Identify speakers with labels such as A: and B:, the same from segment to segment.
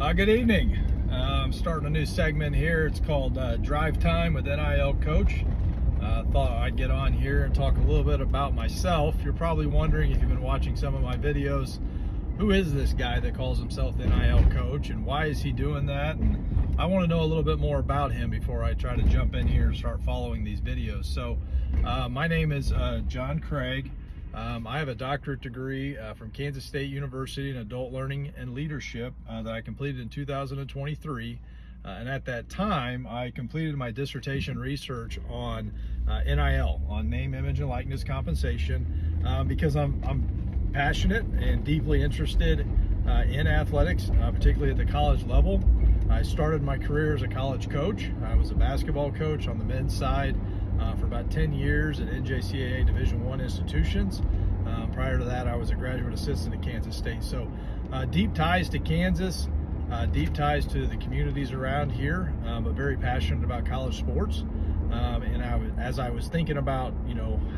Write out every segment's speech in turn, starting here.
A: Good evening. I'm starting a new segment here. It's called Drive Time with NIL Coach. Thought I'd get on here and talk a little bit about myself. You're probably wondering, if you've been watching some of my videos, who is this guy that calls himself the NIL Coach and why is he doing that? And I want to know a little bit more about him before I try to jump in here and start following these videos. So my name is John Craig. I have a doctorate degree from Kansas State University in Adult Learning and Leadership that I completed in 2023. And at that time, I completed my dissertation research on NIL, on name, image, and likeness compensation, because I'm passionate and deeply interested in athletics, particularly at the college level. I started my career as a college coach. I was a basketball coach on the men's side for about 10 years at NJCAA Division I institutions. Prior to that, I was a graduate assistant at Kansas State. So deep ties to Kansas, deep ties to the communities around here, but very passionate about college sports. As I was thinking about,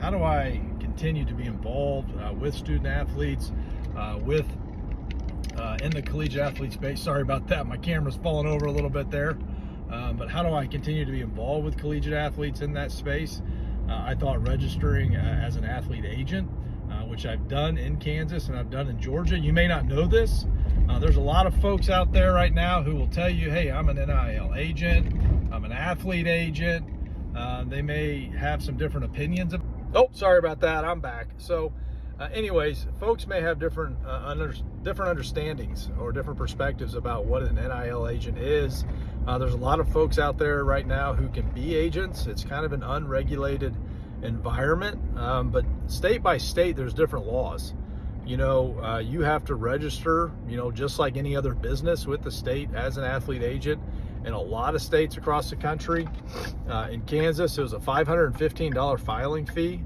A: how do I continue to be involved with student athletes, in the collegiate athlete space. Sorry about that, my camera's falling over a little bit there. But how do I continue to be involved with collegiate athletes in that space? I thought registering as an athlete agent, which I've done in Kansas and I've done in Georgia. You may not know this. There's a lot of folks out there right now who will tell you, hey, I'm an NIL agent, I'm an athlete agent. They may have some different opinions. Oh, sorry about that, I'm back. So anyways, folks may have different understandings or different perspectives about what an NIL agent is. There's a lot of folks out there right now who can be agents. It's kind of an unregulated environment, but state by state, there's different laws. You have to register, just like any other business with the state as an athlete agent. In a lot of states across the country, in Kansas, it was a $515 filing fee.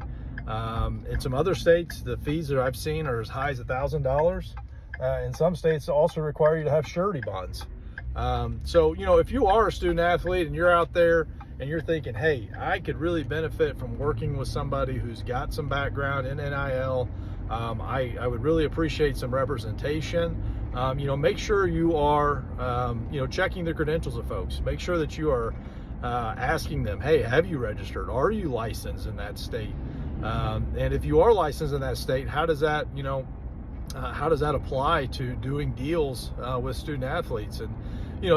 A: In some other states, the fees that I've seen are as high as $1,000. In some states, also require you to have surety bonds. So, if you are a student athlete and you're out there and you're thinking, hey, I could really benefit from working with somebody who's got some background in NIL, I would really appreciate some representation. Make sure you are, checking the credentials of folks. Make sure that you are asking them, hey, have you registered? Are you licensed in that state? And if you are licensed in that state, how does that apply to doing deals with student athletes? And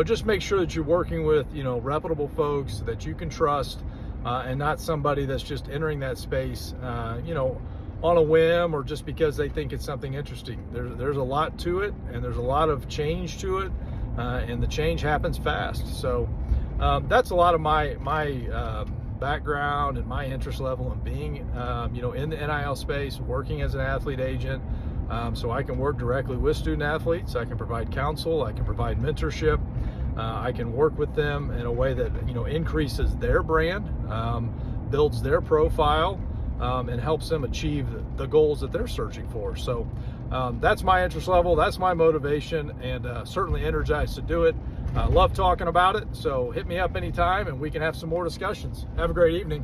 A: just make sure that you're working with reputable folks that you can trust, and not somebody that's just entering that space on a whim or just because they think it's something interesting. There's a lot to it, and there's a lot of change to it, and the change happens fast. So that's a lot of my background and my interest level in being in the NIL space, working as an athlete agent. So I can work directly with student athletes. I can provide counsel, I can provide mentorship, I can work with them in a way that increases their brand, builds their profile, and helps them achieve the goals that they're searching for. So that's my interest level, that's my motivation, and certainly energized to do it. I love talking about it, so hit me up anytime and we can have some more discussions. Have a great evening.